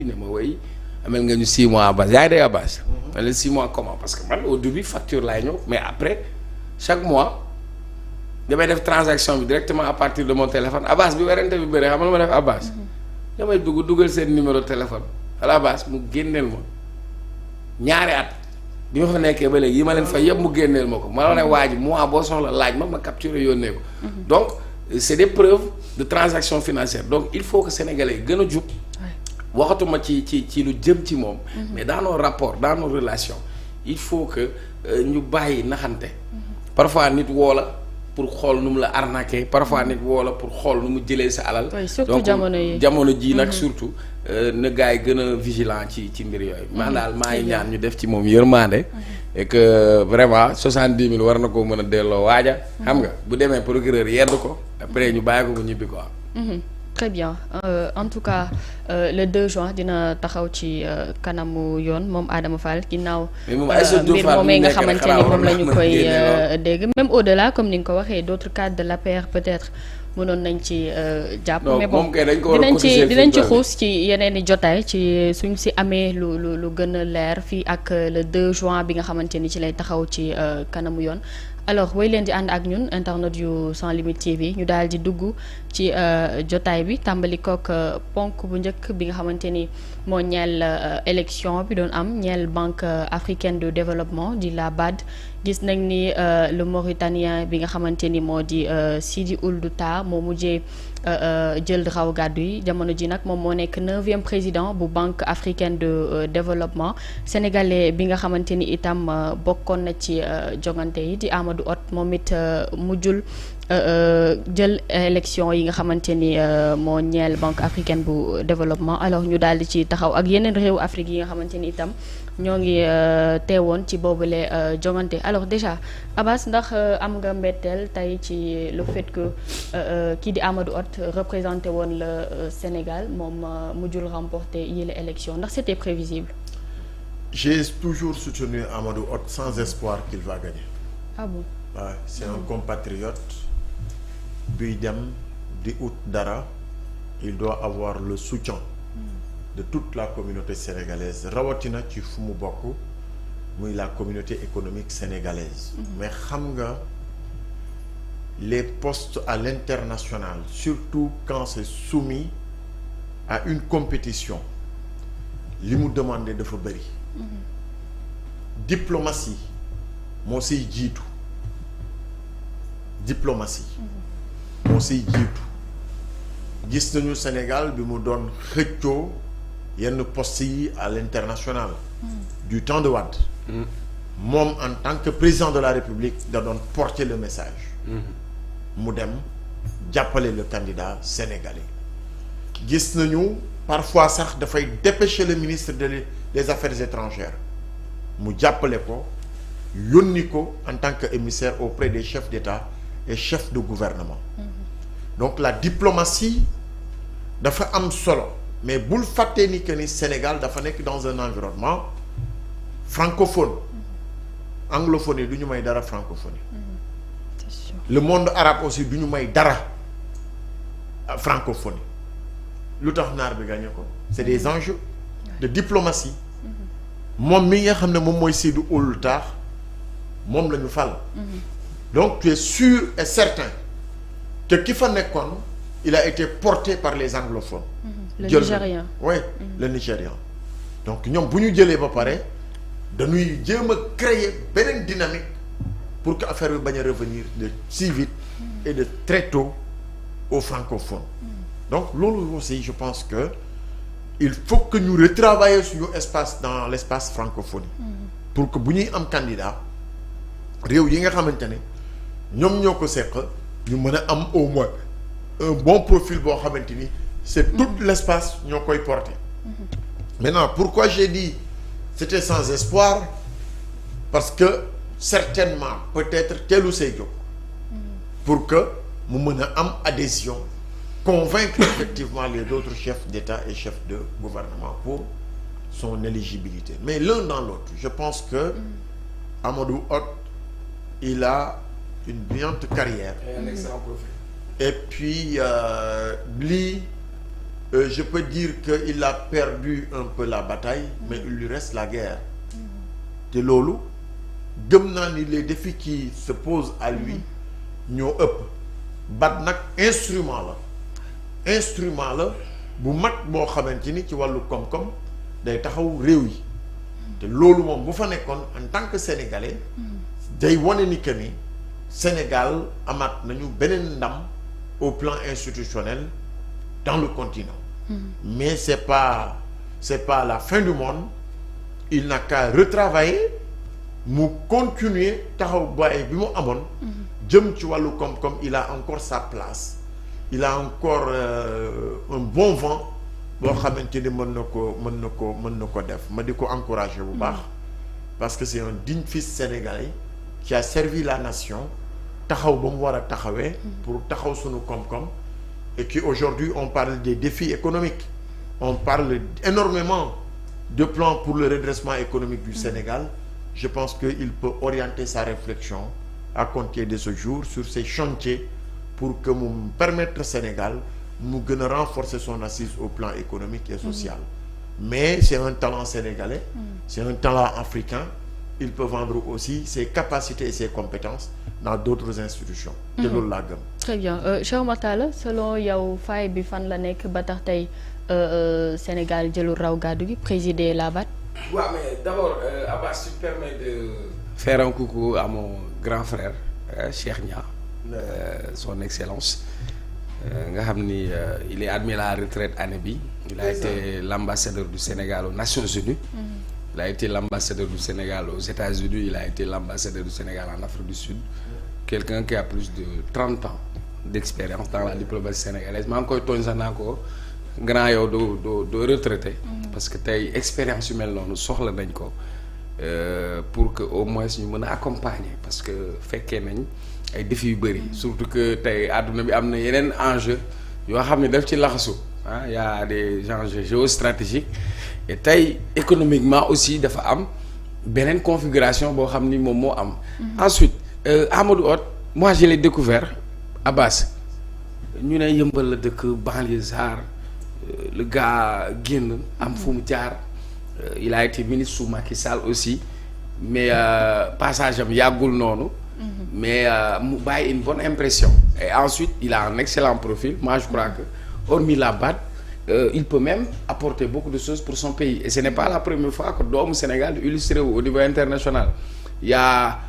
ne ma woy amel nga ñu 6 mois Abbas yaa ngi dégg Abbas. ma ne 6 mois comment parce que man au début facture laay ñëw mais après chaque mois damay def transaction bi directement à partir de mon téléphone Abbas bi werante bi bëri xam nga lu ma def Abbas. damay dugal seen numéro téléphone wala Abbas mu génneel ma ñaari at bi ma fa nekkee ba léegi yi ma leen fay yëpp mu génneel ma ko ma la ne waa ji mois boo soxla laaj ma capturé yónnee ko. donc c'est des preuves de transaction financière donc il faut que sénégalais yi gën a jub. waxatuma ci lu jëm ci moom. mais dans nos rapports dans nos relations il faut que ñu bàyyi naxante. parfois nit woo la pour xool nu mu la arnaqué parfois nit woo la pour xool nu mu jëlee sa alal. surtout jamono ji nag surtout na gars yi gën a vigilant ci mbir yooyu. man daal maa ngi ñaan ñu def ci moom yërmande. et que vraiment 70 000 war na koo mën a delloo waaja. xam nga bu demee procureur yedd ko après ñu bàyyi ko bu ñibbi quoi. Très bien en tout cas le 2 juin dina taxaw ci kanamu yoon moom Adama Fall ginnaaw mbir moomee nga xamante ni moom la ñu koy dégg même au-delà comme ni nga ko waxee d'autres cadres de l'APR peut-être mënoon nañ ci jàpp mais bon dinañ ci xuus ci yeneen i jotaay ci suñ si amee lu gën a leer fii ak le 2 juin bi nga xamante ni ci lay taxaw ci kanamu yoon. alors way leen di ànd ak ñun internet yu Sans Limites TV ñu daal di dugg ci jotaay bi tàmbali kook ponk bu njëkk bi nga xamante ni moo ñeel élection bi doon am ñeel Banque africaine de développement di la BAD gis nañ ni le Mauritanien bi nga xamante ni moo di Sidi Ould Tah moo mujjee jël raw gàddu yi jamono ji nag moom moo nekk 9e président bu Banque africaine de développement sénégalais bi nga xamante ni itam bokkoon na ci jongante yi di Amadou Hott moom it mujjul jël élection yi nga xamante ni moo ñeel Banque africaine bu développement alors ñu daal di ci taxaw ak yeneen réew Afrique yi nga xamante ni itam ñoo ngi teewoon ci boobule jongante alors déjà Abbas ndax am nga mbetteel tey ci le fait que kii di Amadou Hott représenté woon le Sénégal moom mujjul remporter yile élection ndax c'était prévisible. J'ai toujours soutenu Amadou Hott sans espoir qu'il va gagner. Ah bon? Ouais, c'est un compatriote buy dem di ut dara il doit avoir le soutien de toute la communauté sénégalaise rawatina ci fu mu bokk muy la communauté économique sénégalaise. mais xam nga les postes à l'international surtout quand c'est soumis à une compétition li mu demandé dafa bëri. diplomatie moo siy jiitu. diplomatie moo siy jiitu gis nañu Sénégal bi mu doon xëccoo yenn postes yi à l'international du temps de Wade moom en tant que président de la République da doon porter le message mu dem jàppale le candidat sénégalais gis nañu parfois sax dafay dépêcher le ministre des Affaires étrangères mu jàppale ko yónni ko en tant que émissaire auprès des chefs d'État et chefs de gouvernement. Donc la diplomatie dafa am solo mais bul fàttee ni que ni Sénégal dafa nekk dans un environnement francophone. anglophone yi du ñu may dara francophonie. C'est sûr. Le monde arabe aussi du ñu may dara francophonie lu tax naar bi gagné ko c'est des enjeux de diplomatie. moom mi nga xam ne moom mooy Sidi Ould Tah moom la ñu fal. donc tu es sûr et certain que ki fa nekkoon il a été porté par les anglophones. le Nigérian oui le Nigérian. donc ñoom bu ñu jëlee ba pare dañuy jéem a créer beneen dynamique pour que affaire bi bañ a revenir de si vite et de très tôt aux francophones. donc loolu aussi je pense que il faut que ñu retravailler suñu espace dans l'espace francophonie. pour que bu ñuy am candidat réew yi nga xamante ne ñoom ñoo ko seq ñu mën a am au moins un bon profil boo xamante ni c'est tout l'espace ñoo koy porter. maintenant pourquoi j'ai dit c'était sans espoir parce que certainement peut-être teelu say jóg pour que mu mën a am adhésion convaincre effectivement les autres chefs d'État et chefs de gouvernement pour son éligibilité mais l'un dans l'autre je pense que Amadou Hott il a une brillante carrière. Et un excellent profil. Et puis lii je peux dire qu'il a perdu un peu la bataille, mais il lui reste la guerre. te loolu gëm naa ni les défis qui se posent à lui ñoo ëpp. bat nag instrument la bu mag boo xamante ni ci wàllu koom-koom day taxaw réew yi te loolu moom bu fa nekkoon en tant que sénégalais day wane ni que ni Sénégal amaat nañu beneen ndam au plan institutionnel dans le continent. Mais c'est pas la fin du monde. Il n'a qu'à retravailler mu continuer taxaw baay bi mu amoon. jëm ci wàllu koom-koom il a encore sa place. Il a encore un bon vent boo xamante ni mën na ko def ma di ko encourager bu baax. parce que c'est un digne fils sénégalais qui a servi la nation taxaw ba mu war a taxawee. pour taxaw sunu koom-koom. et qui aujourd'hui on parle des défis économiques. On parle énormément de plans pour le redressement économique du Sénégal. Je pense qu'il peut orienter sa réflexion à compter de ce jour sur ces chantiers pour que mu permettre Sénégal mu gën a renforcer son assise au plan économique et social. Mais c'est un talent sénégalais, c'est un talent africain. Il peut vendre aussi ses capacités et ses compétences dans d'autres institutions. te loolu laa gëm. Très bien Cheikh Oumar Talla selon yow faay bi fan la nekk ba tax tey Sénégal jëlul raw gàddu gi présider la BAD. waaw mais d'abord Abbas, tu me permets de faire un coucou à mon grand frère Cheikh Nia, son excellence nga xam ni il est admis à la retraite année bi. Il a été l'ambassadeur du Sénégal aux Nations Unies. Il a été l'ambassadeur du Sénégal aux États-Unis, il a été l'ambassadeur du Sénégal en Afrique du Sud. Quelqu'un qui a plus de 30 ans d'expérience dans la diplomatie sénégalaise maa ngi koy tooñ sax naa ko grand yow doo retraité. parce que tey expérience yu mel noonu soxla nañ ko pour que au moins ñu mën a accompagner parce que fekkee nañ ay défis yu bëri. surtout que tey àdduna bi am na yeneen enjeu yoo xam ne daf ci laxasu y a des enjeux géostratégiques et tey économiquement aussi dafa am beneen configuration boo xam ni moom moo am. Ensuite Amadou Hott moi je l'ai découvert Abbas ñu ne yëmbal la dëkk banlieusard le gars génn am fu mu jaar il a été ministre sous Macky Sall aussi mais passage am yàggul noonu. mais mu bàyyi une bonne impression. Et ensuite il a un excellent profil moi je crois que hormis la BAD il peut même apporter beaucoup de choses pour son pays et ce n'est pas la première fois que doomu Sénégal di illustré wu au niveau international. Il y a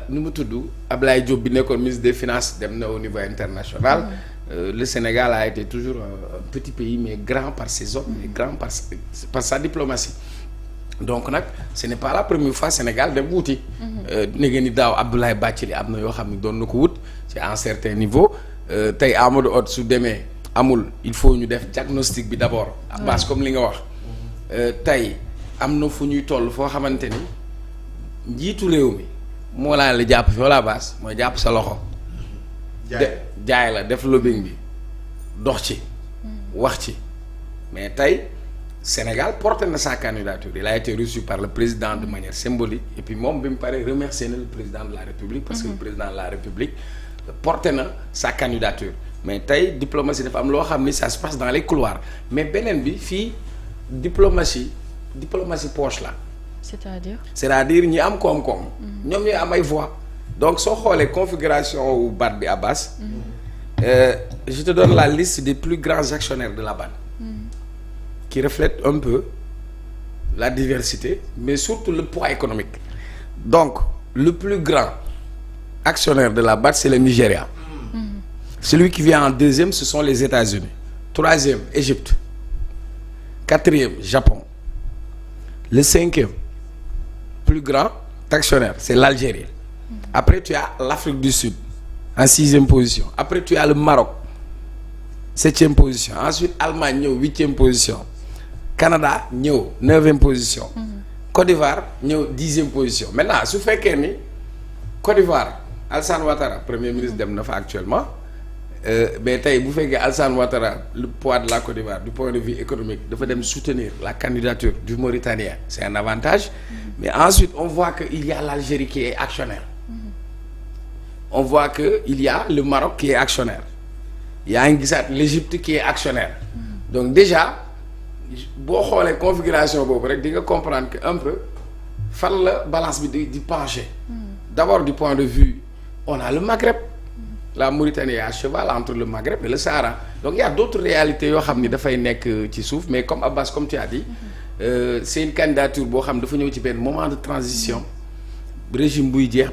nu mu tudd Ablaye Diop bi nekkoon ministre des finances dem na au niveau international. Le Sénégal a été toujours un petit pays mais grand par ses hommes mais grand par sa diplomatie. Donc nag ce n'est pas la première fois Sénégal dem wuti. ne ni daaw Abdoulaye Bathily am na yoo xam ne doon na ko wut c'est à un certain niveau tey Amadou Hott su demee amul il faut ñu def diagnostic bi d'abord. Abbas comme li nga wax. tey am na fu ñuy toll foo xamante ni njiitu réew mi moo laa la jàpp fi walla Abbas mooy jàpp sa loxo. jaay la def lobbying bi dox ci. wax ci mais tey. Sénégal porte na sa candidature il a été reçu par le président de manière symbolique et puis moom bi mu paree remercier na le président de la République parce que le président de la République porté na sa candidature mais tey diplomatie dafa am loo xam ni ça se passe dans les couloirs mais beneen bi fii diplomatie poche la. c'est-à-dire ñi am koom-koom. ñoom ñooy am ay voix. donc soo xoolee configuration wu BAD bi Abbas. je te donne la liste des plus grands actionnaires de la BAD. qui reflète un peu la diversité mais surtout le poids économique. Donc le plus grand actionnaire de la BAD c'est le Nigeria. Celui qui vient en deuxième ce sont les États-Unis. Troisième Égypte. Quatrième Japon. Le cinquième plus grand actionnaire c'est l'Algérie. Après tu as l'Afrique du Sud en sixième position. Après tu as le Maroc septième position. Ensuite Allemagne ñëw huitième position. Canada ñëw neuvième position. Côte d'Ivoire ñëw dixième position. Maintenant su fekkee ni Côte d'Ivoire Alassane Ouattara premier ministre dem na fa actuellement mais tey bu fekkee Alassane Ouattara le poids de la Côte d'Ivoire du point de vue économique dafa dem soutenir la candidature du Mauritanien c'est un avantage. Mais ensuite on voit que il y a l'Algérie qui est actionnaire. On voit que il y a le Maroc qui est actionnaire. yaa ngi gisaat l'Égypte qui est actionnaire. donc déjà boo xoolee configuration boobu rek di nga comprendre que un peu fan la balance bi di pencher. D'abord du point de vue on a le Maghreb. La Mauritanie est à cheval entre le Maghreb et le Sahara donc il y a d'autres réalités yoo xam ni dafay nekk ci suuf mais comme Abbas comme tu as dit c'est une candidature boo xam dafa ñëw ci benn moment de transition régime buy jeex.